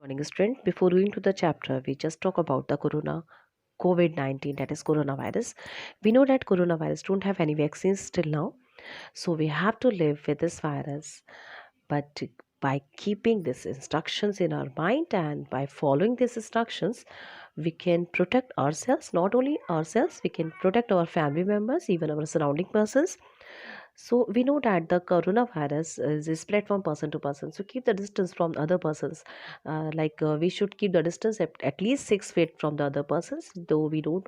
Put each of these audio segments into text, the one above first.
Morning, student. Before going to the chapter, we just talk about the COVID-19, that is coronavirus. We know that coronavirus don't have any vaccines till now, so we have to live with this virus. But by keeping these instructions in our mind and by following these instructions, we can protect ourselves. Not only ourselves, we can protect our family members, even our surrounding persons. So we know that the coronavirus is spread from person to person. So keep the distance from other persons. We should keep the distance at least 6 feet from the other persons. Though we don't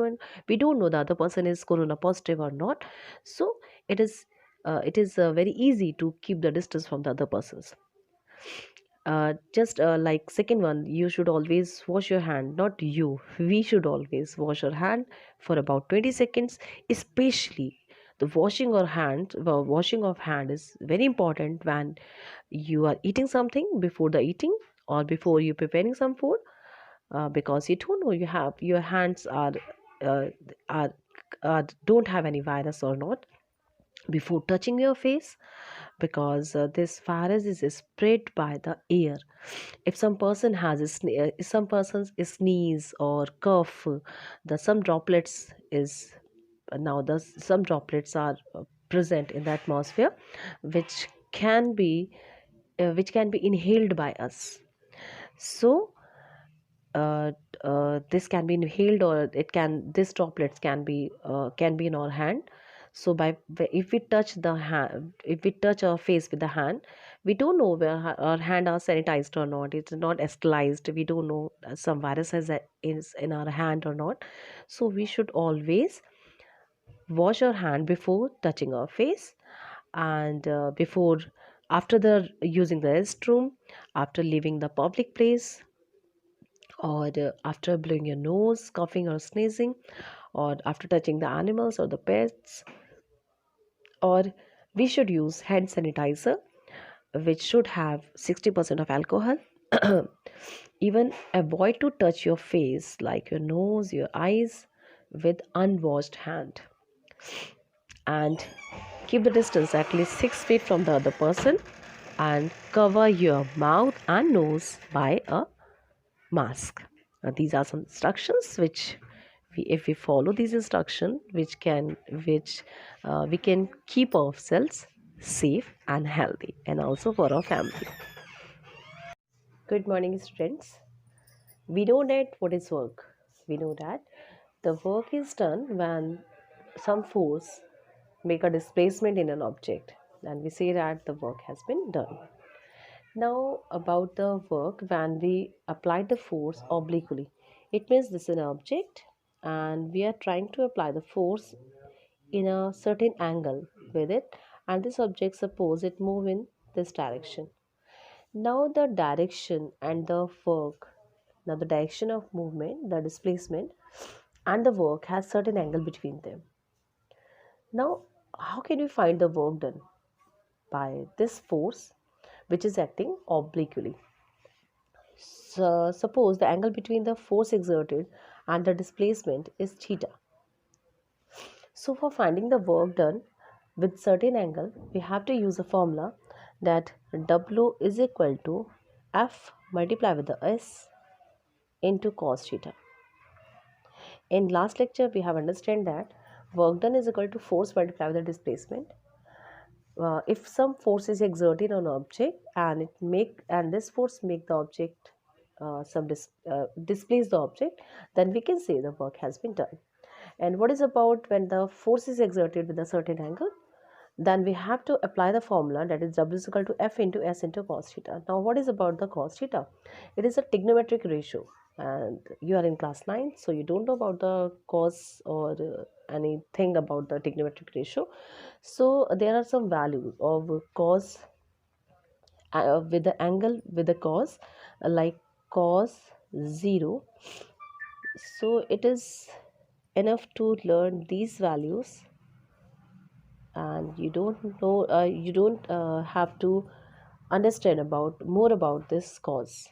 know the other person is corona positive or not. So it is very easy to keep the distance from the other persons. Just like second one, you should always wash your hand. Not you, we should always wash our hand for about 20 seconds. Especially the washing of hand is very important when you are eating something, before the eating or before you preparing some food, because you don't know you have your hands uh, are, don't have any virus or not before touching your face, because this virus is spread by the air. If some person has if some persons sneeze or cough, the some droplets is now the some droplets are present in the atmosphere, which can be which can be inhaled by us. So this can be inhaled, or it can this droplets can be in our hand. So if we touch the hand, if we touch our face with the hand, we don't know where our hand are sanitized or not. It's not sterilized. We don't know some virus is in our hand or not. So we should always wash our hand before touching our face, and before after the using the restroom, after leaving the public place, or after blowing your nose, coughing or sneezing, or after touching the animals or the pets. Or we should use hand sanitizer, which should have 60% of alcohol. Even avoid to touch your face, like your nose, your eyes, with unwashed hand, and keep the distance at least 6 feet from the other person, and cover your mouth and nose by a mask. These are some instructions which if we follow these instructions, we can keep ourselves safe and healthy, and also for our family. Good morning, students. We know that what is work. We know that the work is done when some force make a displacement in an object, and we say that the work has been done. Now, about the work when we apply the force obliquely, it means this is an object and we are trying to apply the force in a certain angle with it, and this object, suppose it move in this direction. Now, the direction and the work, now the direction of movement, the displacement, and the work has certain angle between them. Now, how can we find the work done? By this force which is acting obliquely. So, suppose the angle between the force exerted and the displacement is theta. So for finding the work done with certain angle, we have to use a formula that W is equal to F multiplied with the S into cos theta. In last lecture, we have understand that work done is equal to force multiplied with the displacement. If some force is exerted on an object and this force make the object displace the object, then we can say the work has been done. And what is about when the force is exerted with a certain angle? Then we have to apply the formula, that is W is equal to F into S into cos theta. Now what is about the cos theta? It is a trigonometric ratio, and you are in class 9, so you don't know about the cos or anything about the trigonometric ratio. So there are some values of cos with the angle with the cos, like cos 0. So it is enough to learn these values, and you don't have to understand about more about this cos.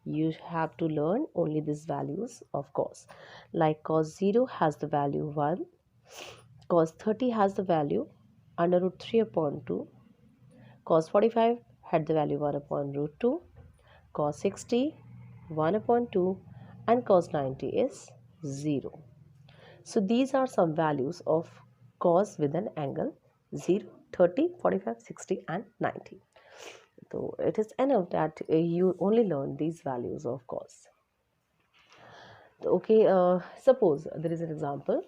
You have to learn only these values of cos, like cos 0 has the value 1, cos 30 has the value under root 3 upon 2, cos 45 had the value 1 upon root 2, cos 60 1 upon 2, and cos 90 is 0. So these are some values of cos with an angle 0, 30, 45, 60 and 90. So it is enough that you only learn these values of cos. Okay, suppose there is an example.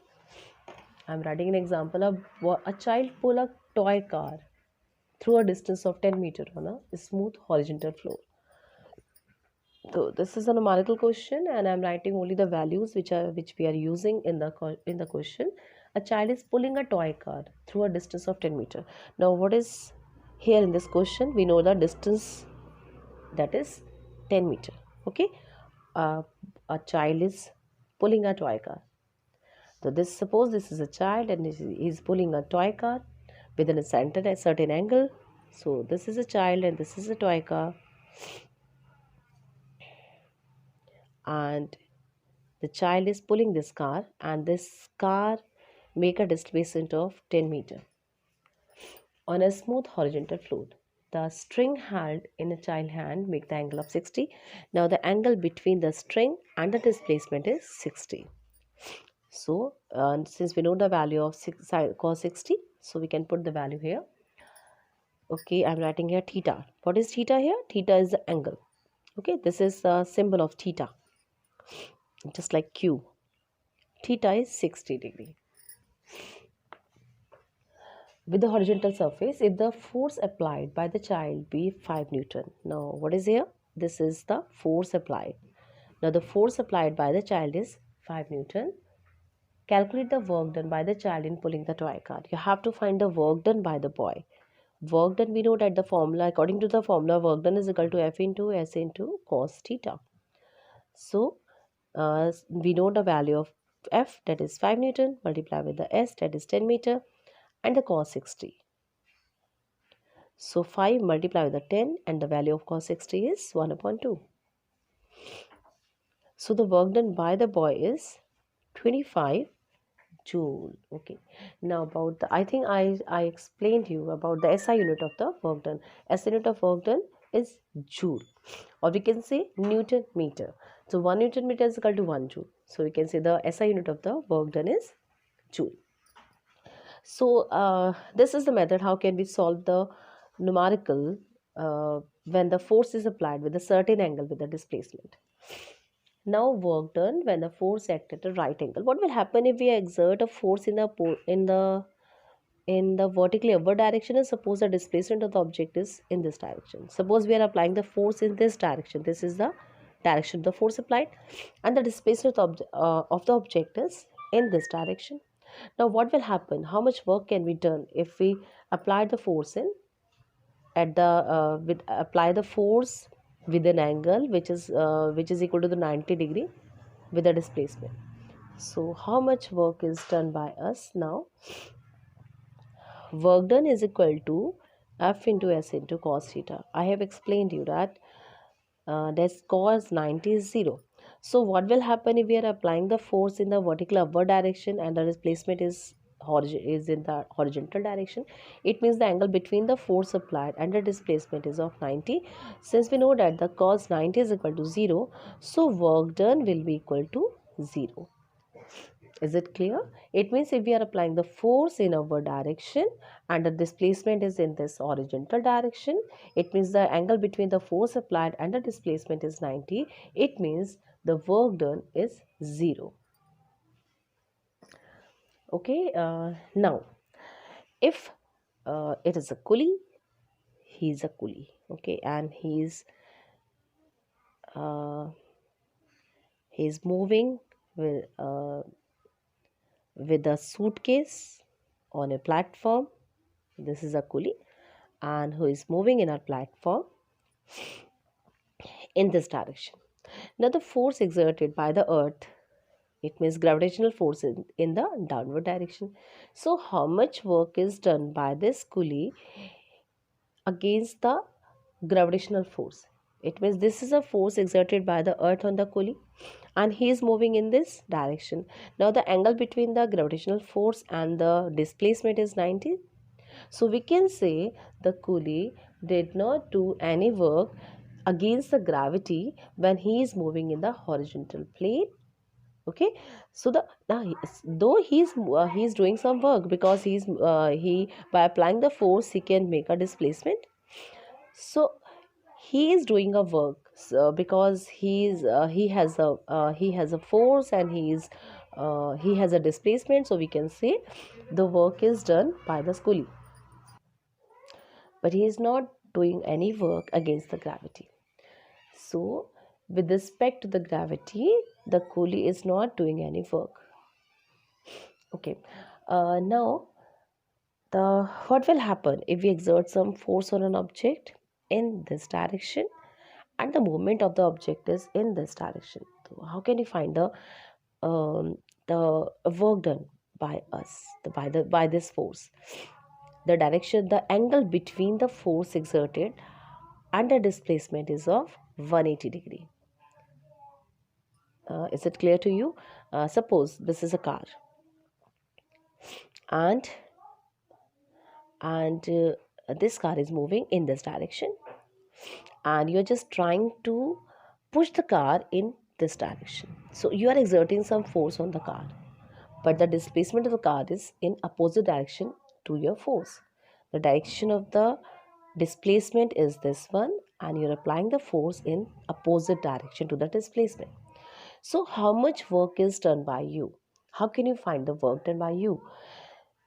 I'm writing an example of a child pull a toy car through a distance of 10 meters on a smooth horizontal floor. So this is a numerical question, and I'm writing only the values which we are using in the question. A child is pulling a toy car through a distance of 10 meters. Now, what is here in this question? We know the distance, that is 10 meters. Okay, uh, a child is pulling a toy car. So suppose this is a child and he is pulling a toy car within a certain angle. So this is a child and this is a toy car, and the child is pulling this car, and this car make a displacement of 10 meter on a smooth horizontal floor. The string held in a child hand make the angle of 60. Now the angle between the string and the displacement is 60. So since we know the value of cos 60, so we can put the value here. Okay, I'm writing here theta. What is theta here? Theta is the angle. Okay, this is the symbol of theta, just like Q. Theta is 60 degree. With the horizontal surface, if the force applied by the child be 5 Newton. Now, what is here? This is the force applied. Now, the force applied by the child is 5 Newton. Calculate the work done by the child in pulling the toy car. You have to find the work done by the boy. Work done, we know that the formula, according to the formula, work done is equal to F into S into cos theta. So, we know the value of F, that is 5 Newton, multiply with the S, that is 10 meter, and the cos 60. So 5 multiply with the 10, and the value of cos 60 is 1 upon 2. So the work done by the boy is 25 joule. Okay. Now about the, I think I explained you about the SI unit of the work done. SI unit of work done is joule, or we can say Newton meter. So 1 Newton meter is equal to 1 joule. So we can say the SI unit of the work done is joule. So this is the method how can we solve the numerical when the force is applied with a certain angle with the displacement. Now work done when the force acts at a right angle. What will happen if we exert a force in the vertically upward direction, and suppose the displacement of the object is in this direction. Suppose we are applying the force in this direction. This is the direction of the force applied, and the displacement of the object is in this direction. Now what will happen? How much work can be done if we apply the force in at the apply the force with an angle which is equal to the 90 degree with the displacement? So how much work is done by us now? Work done is equal to F into S into cos theta. I have explained you that that's cos 90 is 0. So what will happen if we are applying the force in the vertical upward direction and the displacement is in the horizontal direction? It means the angle between the force applied and the displacement is of 90. Since we know that the cos 90 is equal to 0, so work done will be equal to 0. Is it clear? It means if we are applying the force in our direction and the displacement is in this horizontal direction, it means the angle between the force applied and the displacement is 90. It means the work done is 0. Okay, now if it is a pulley, he is a pulley. Okay, and uh, he's moving with a suitcase on a platform. This is a pulley, and who is moving in a platform in this direction. Now the force exerted by the earth, it means gravitational force in the downward direction. So how much work is done by this pulley against the gravitational force? It means this is a force exerted by the earth on the pulley, and he is moving in this direction. Now the angle between the gravitational force and the displacement is 90. So we can say the pulley did not do any work against the gravity when he is moving in the horizontal plane. Okay, so the now though he's doing some work, because he by applying the force he can make a displacement. So he is doing a work, so because he has a force, and he has a displacement, so we can say the work is done by the schoolie, but he is not doing any work against the gravity. So with respect to the gravity, the coolie is not doing any work. Okay, now the what will happen if we exert some force on an object in this direction, and the movement of the object is in this direction? So how can you find the work done by us, by this force? The direction, the angle between the force exerted and the displacement is of 180 degree. Is it clear to you? Suppose this is a car, and this car is moving in this direction, and you're just trying to push the car in this direction. So you are exerting some force on the car, but the displacement of the car is in opposite direction to your force. The direction of the displacement is this one, and you're applying the force in opposite direction to the displacement. So how much work is done by you? How can you find the work done by you?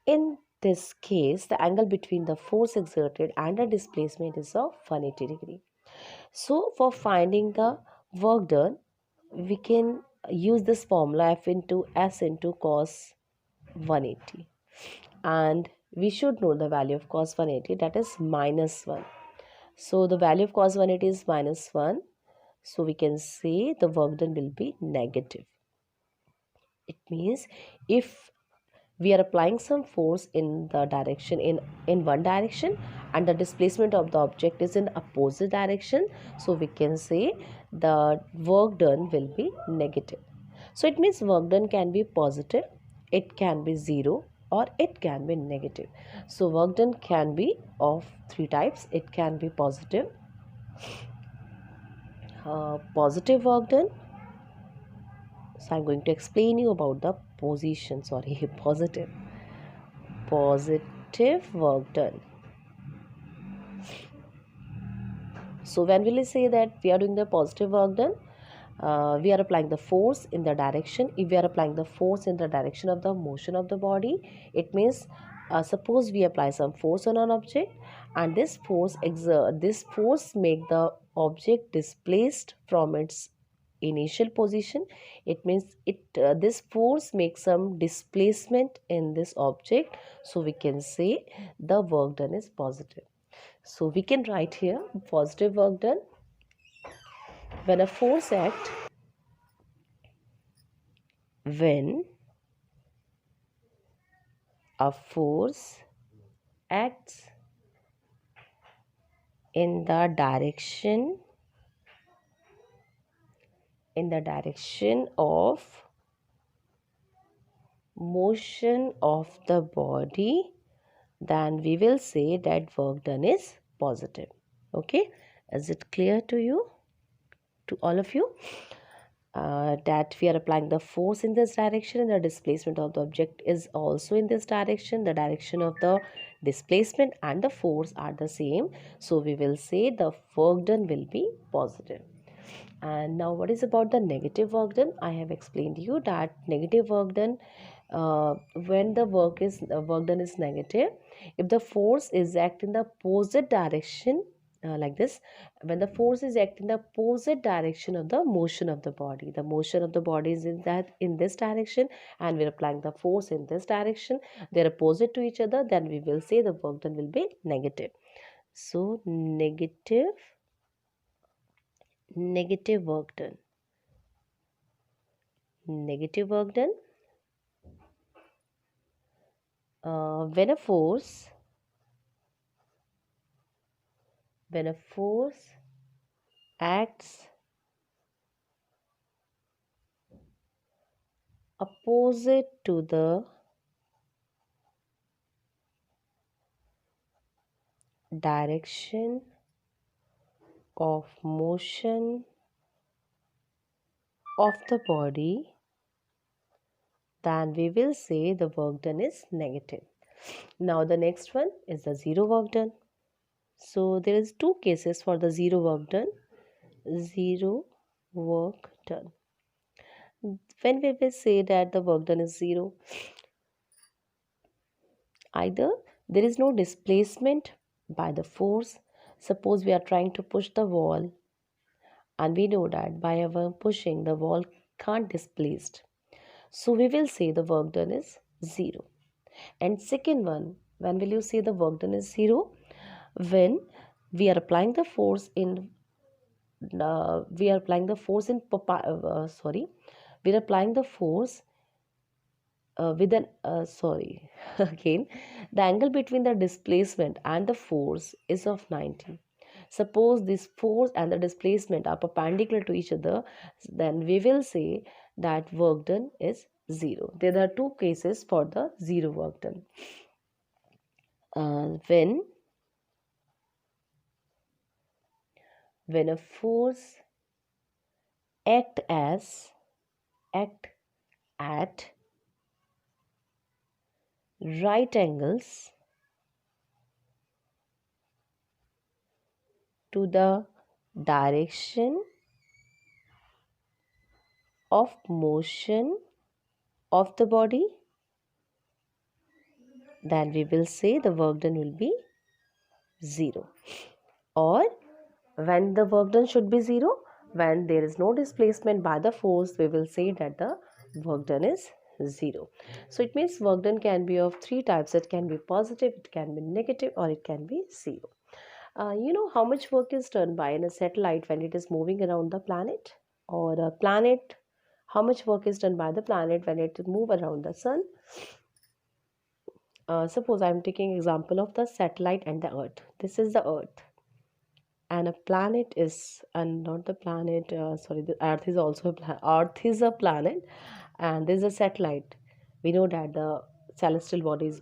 In this case, the angle between the force exerted and the displacement is of 180 degree. So for finding the work done, we can use this formula F into S into cos 180, and we should know the value of cos 180, that is minus 1. So the value of cos 180 is minus 1, so we can say the work done will be negative. It means if we are applying some force in the direction in one direction, and the displacement of the object is in opposite direction, so we can say the work done will be negative. So it means work done can be positive, it can be zero, or it can be negative. So work done can be of three types. It can be positive work done. So I'm going to explain you about the position, sorry, positive work done. So when will we say that we are doing the positive work done? We are applying the force in the direction. If we are applying the force in the direction of the motion of the body, it means suppose we apply some force on an object, and this force make the object displaced from its initial position. It means this force makes some displacement in this object, so we can say the work done is positive. So we can write here positive work done when a force act when a force acts in the direction of motion of the body, then we will say that work done is positive. Okay, is it clear to you, to all of you? That we are applying the force in this direction, and the displacement of the object is also in this direction. The direction of the displacement and the force are the same, so we will say the work done will be positive. And now what is about the negative work done? I have explained to you that negative work done, when the work done is negative, if the force is act in the opposite direction, like this, when the force is acting in the opposite direction of the motion of the body, the motion of the body is in this direction, and we're applying the force in this direction, they're opposite to each other, then we will say the work done will be negative. So negative work done. Negative work done when a force acts opposite to the direction of motion of the body, then we will say the work done is negative. Now the next one is the zero work done. So there is two cases for the zero work done. Zero work done. When we will say that the work done is zero, either there is no displacement by the force. Suppose we are trying to push the wall, and we know that by our pushing the wall can't displaced. So we will say the work done is zero. And second one, when will you say the work done is zero? When we are applying the force in we are applying the force in we are applying the force with an again, the angle between the displacement and the force is of 90. Suppose this force and the displacement are perpendicular to each other, then we will say that work done is zero. There are two cases for the zero work done. When a force act at right angles to the direction of motion of the body, then we will say the work done will be zero. Or when the work done should be zero, when there is no displacement by the force, we will say that the work done is zero. So it means work done can be of three types. It can be positive, it can be negative, or it can be zero. You know how much work is done by a satellite when it is moving around the planet, or a planet, how much work is done by the planet when it move around the sun? Suppose I'm taking example of the satellite and the earth. This is the earth, and a planet is, and not the planet, the earth is also earth is a planet, and there's a satellite. We know that the celestial bodies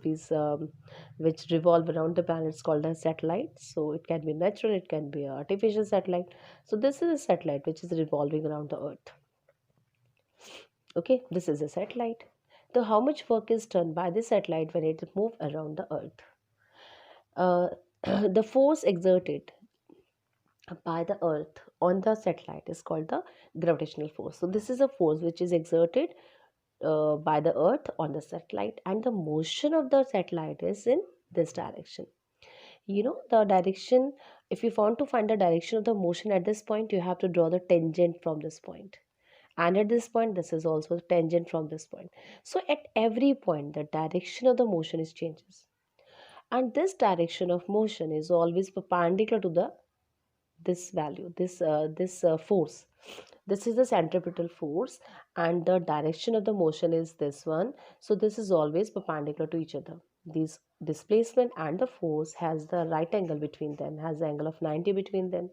which revolve around the planet is called a satellite. So it can be natural, it can be an artificial satellite. So this is a satellite which is revolving around the earth. Okay, this is a satellite. So how much work is done by the satellite when it moves around the earth? The force exerted by the earth on the satellite is called the gravitational force. So this is a force which is exerted by the earth on the satellite, and the motion of the satellite is in this direction. You know the direction, if you want to find the direction of the motion at this point, you have to draw the tangent from this point, and at this point this is also tangent from this point. So at every point the direction of the motion is changes, and this direction of motion is always perpendicular to the this value, this force. This is the centripetal force, and the direction of the motion is this one. So this is always perpendicular to each other. This displacement and the force has the right angle between them, has the angle of 90 between them.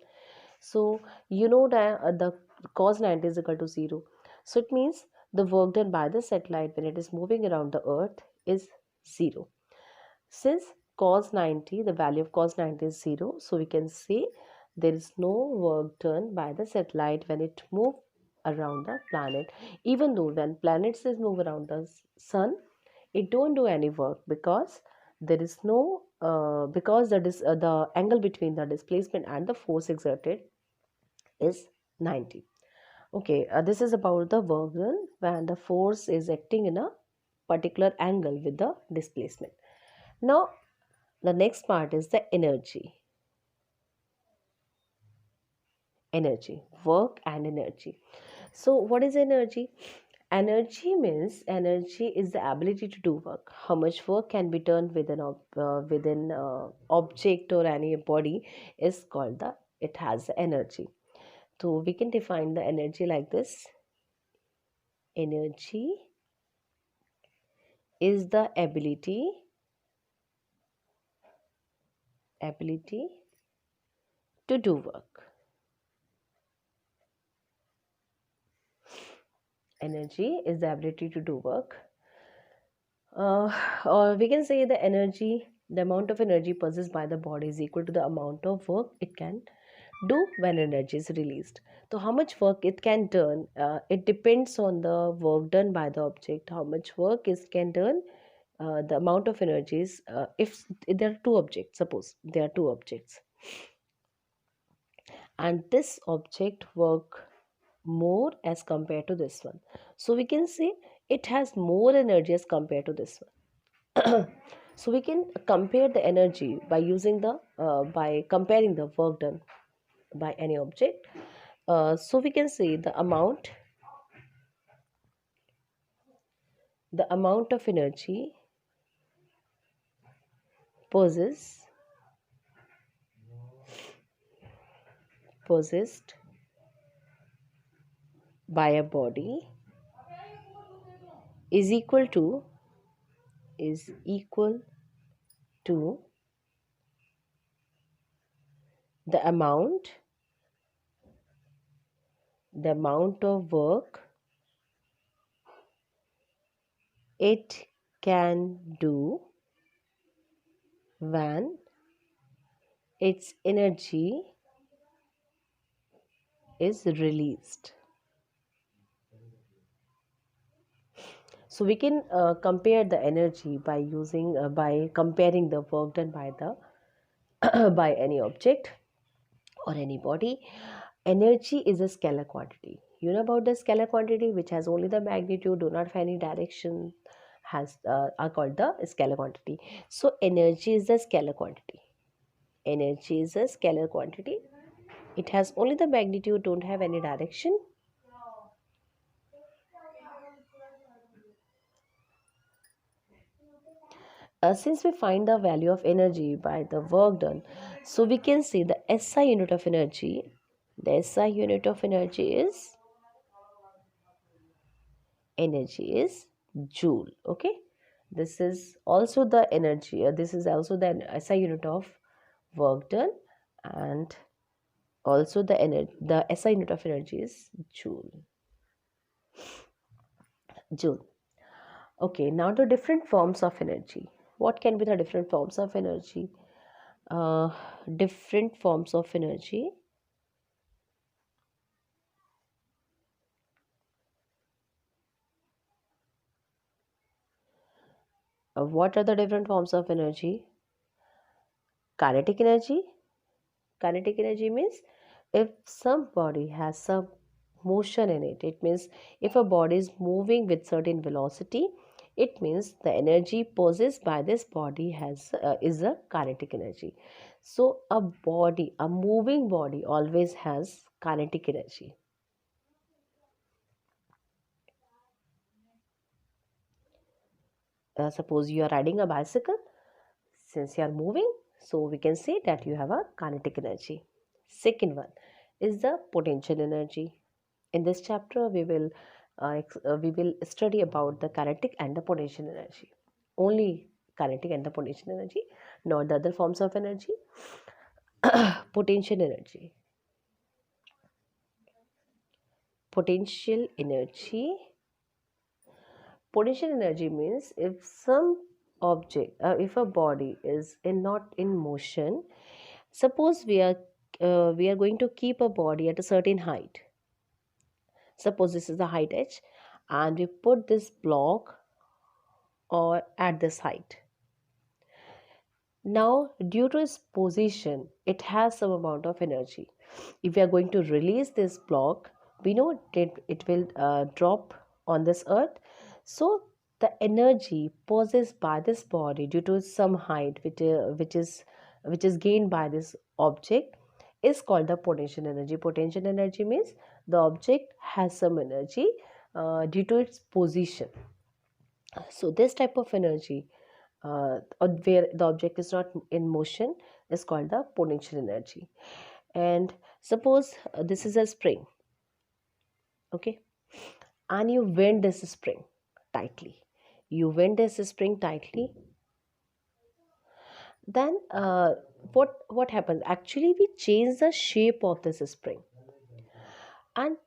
So you know that the cos 90 is equal to 0. So it means the work done by the satellite when it is moving around the earth is 0. Since cos 90, the value of cos 90 is 0, so we can say there is no work done by the satellite when it moves around the planet. Even though when planets is move around the sun, it don't do any work, because there is no because the angle between the displacement and the force exerted is 90. Okay, this is about the work done when the force is acting in a particular angle with the displacement. Now the next part is the energy. Energy, work and energy. So what is energy? Energy means, energy is the ability to do work. How much work can be done within object or any body is called the, it has the energy. So we can define the energy like this. Energy is the ability to do work. Energy is the ability to do work. Or we can say the amount of energy possessed by the body is equal to the amount of work it can do when energy is released. So how much work it can done, it depends on the work done by the object. How much work is can done, the amount of energies. If there are two objects, suppose there are two objects, and this object work more as compared to this one, so we can say it has more energy as compared to this one. So we can compare the energy by using the by comparing the work done by any object. So we can say the amount of energy possessed possessed by a body is equal to the amount of work it can do when its energy is released. So we can compare the energy by using by comparing the work done by the by any object or any body. Energy is a scalar quantity. You know about the scalar quantity which has only the magnitude, do not have any direction, has are called the scalar quantity. So energy is a scalar quantity. Energy is a scalar quantity. It has only the magnitude, don't have any direction. Since we find the value of energy by the work done, so we can say the SI unit of energy. The SI unit of energy is joule. Okay, this is also the energy. This is also the SI unit of work done, and also the SI unit of energy is joule. Joule. Okay, now the different forms of energy. What can be the different forms of energy? Uh, Different forms of energy. What are the different forms of energy? Kinetic energy. Kinetic energy means if some body has some motion in it, it means if a body is moving with certain velocity, it means the energy possessed by this body has is a kinetic energy. So a moving body always has kinetic energy. Suppose you are riding a bicycle, since you are moving, so we can say that you have a kinetic energy. Second one is the potential energy. In this chapter we will study about the kinetic and the potential energy, only kinetic and the potential energy, not the other forms of energy. Potential energy. Potential energy means if some object, if a body is not in motion. Suppose we are going to keep a body at a certain height. Suppose this is the height h, and we put this block or at this height. Now, due to its position, it has some amount of energy. If we are going to release this block, we know that it will drop on this earth. So, the energy possessed by this body due to some height, which is gained by this object, is called the potential energy. Potential energy means the object has some energy due to its position. So, this type of energy or where the object is not in motion is called the potential energy. And suppose this is a spring, okay, and you bend this spring tightly. Then what happens? Actually, we change the shape of this spring, and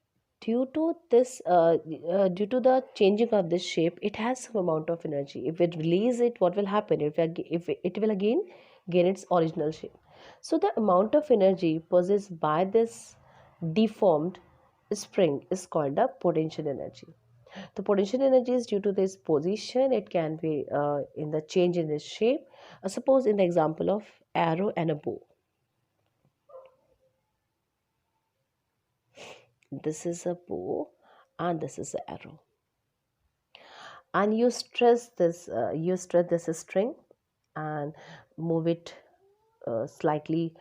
due to the changing of this shape, it has some amount of energy. If it release it, what will happen? If it will again gain its original shape. So the amount of energy possessed by this deformed spring is called the potential energy. The potential energy is due to this position. It can be in the change in its shape. Suppose in the example of arrow and a bow. This is a bow and this is an arrow. And you stress this string and move it slightly.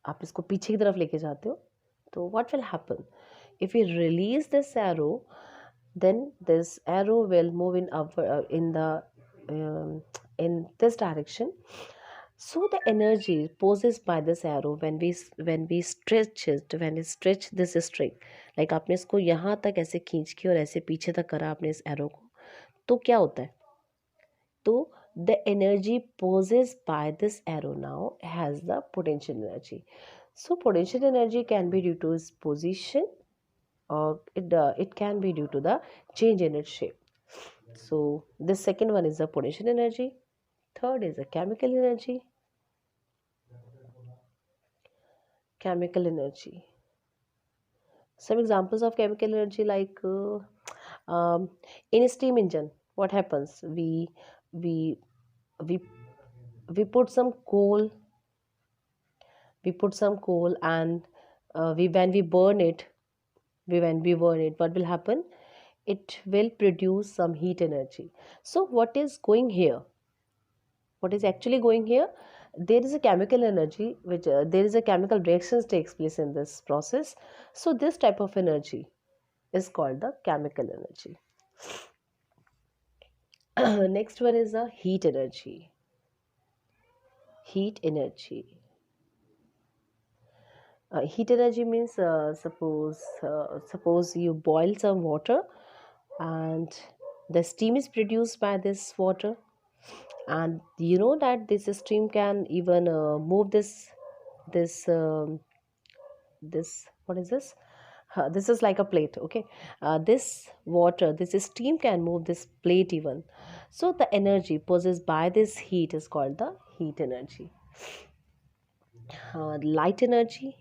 आप इसको पीछे की तरफ लेके जाते हो तो what will happen if we release this arrow, then this arrow will move in um, in this direction. So the energy possessed by this arrow when we stretch it, when we stretch this string, like आपने इसको यहाँ तक ऐसे खींच के और ऐसे पीछे तक करा आपने इस arrow को, तो क्या होता है? तो the energy possessed by this arrow now has the potential energy. So potential energy can be due to its position, or it can be due to the change in its shape. So this second one is the potential energy. Third is the chemical energy. Chemical energy. Some examples of chemical energy, like in a steam engine, what happens? We we we put some coal. We put some coal, and we when we burn it, when we burn it, what will happen? It will produce some heat energy. So what is going here? What is actually going here? There is a chemical energy, which there is a chemical reactions takes place in this process. So this type of energy is called the chemical energy. Next one is the heat energy. Heat energy. Heat energy means suppose you boil some water, and the steam is produced by this water, and you know that this steam can even move this this what is this? This is like a plate, okay? This water, this steam can move this plate even. So the energy possessed by this heat is called the heat energy. Light energy.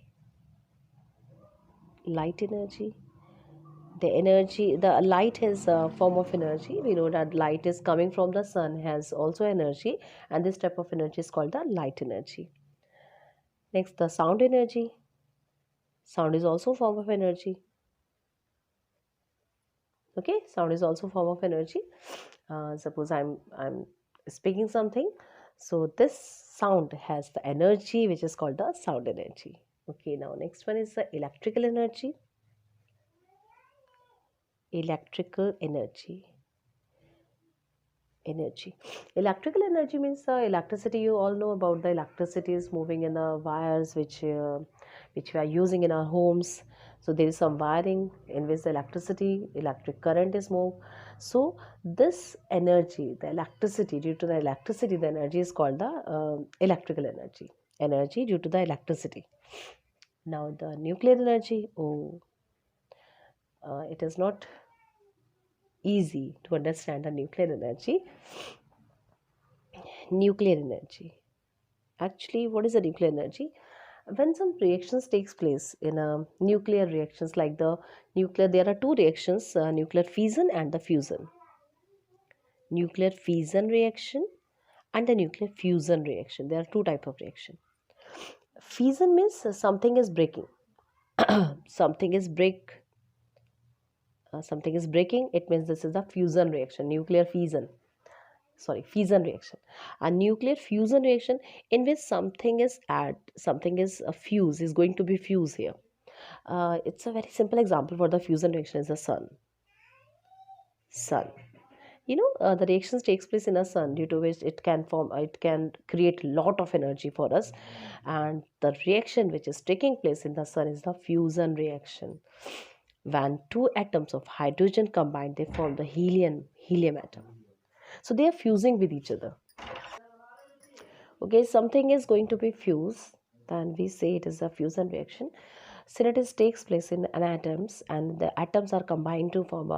Light energy. The light is a form of energy. We know that light is coming from the sun, has also energy, and this type of energy is called the light energy. Next, the sound energy. Sound is also a form of energy. Okay, sound is also a form of energy. Suppose I'm speaking something, so this sound has the energy which is called the sound energy. Okay, now next one is the electrical energy. Electrical energy. Electrical energy means electricity. You all know about the electricity is moving in the wires which we are using in our homes. So there is some wiring in which the electric current is moved. So this energy, the electricity, due to the electricity, the energy is called the electrical energy due to the electricity. Now the nuclear energy. It is not easy to understand the nuclear energy. Nuclear energy. Actually, what is the nuclear energy? When some reactions takes place in a nuclear reactions, like the nuclear, there are two reactions: nuclear fission and the fusion. Nuclear fission reaction and the nuclear fusion reaction. There are two type of reaction. Fission means something is breaking. something is break. Something is breaking. It means this is the fusion reaction. Nuclear fission. Sorry, fission reaction. A nuclear fusion reaction in which something is a fuse is going to be fused here. It's a very simple example for the fusion reaction is the sun. The reactions takes place in a sun, due to which it can create lot of energy for us, and the reaction which is taking place in the sun is the fusion reaction. When two atoms of hydrogen combine, they form the helium atom. So they are fusing with each other. Okay, something is going to be fused, then we say it is a fusion reaction. Synthesis takes place in an atoms, and the atoms are combined to form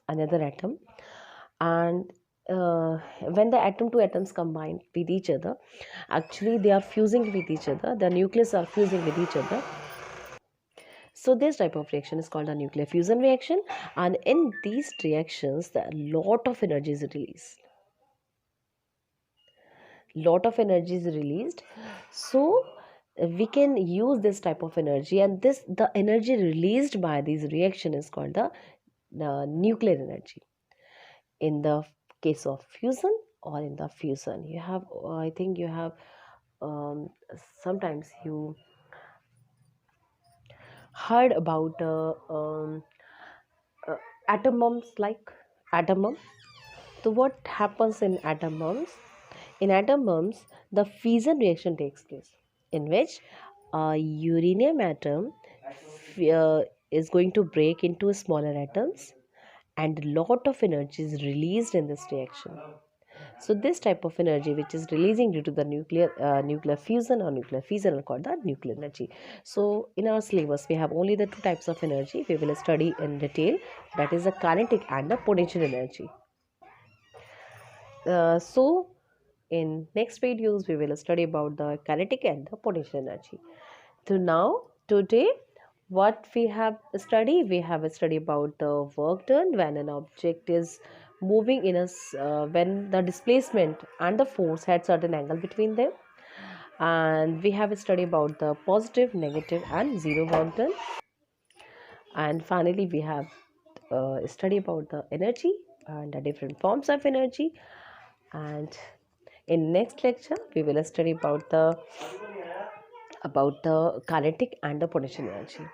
another atom, and when the atom to atoms combine with each other, actually they are fusing with each other, the nucleus are fusing with each other. So this type of reaction is called a nuclear fusion reaction, and in these reactions a lot of energy is released. So we can use this type of energy, and this the energy released by this reaction is called the nuclear energy. In the case of fusion or in the fusion, you have I think you have um, sometimes you heard about uh, atom bombs, like atom bomb. So what happens in atom bombs? In atom bombs, the fission reaction takes place, in which a uranium atom is going to break into smaller atoms, and lot of energy is released in this reaction. So this type of energy which is releasing due to the nuclear fusion or nuclear fission are called the nuclear energy. So in our syllabus we have only the two types of energy we will study in detail, that is the kinetic and the potential energy. So in next videos we will study about the kinetic and the potential energy. So now today what we have studied about the work done when an object is moving in when the displacement and the force had certain angle between them, and we have studied about the positive, negative and zero work done, and finally we have studied about the energy and the different forms of energy. And in next lecture we will study about the kinetic and the potential energy.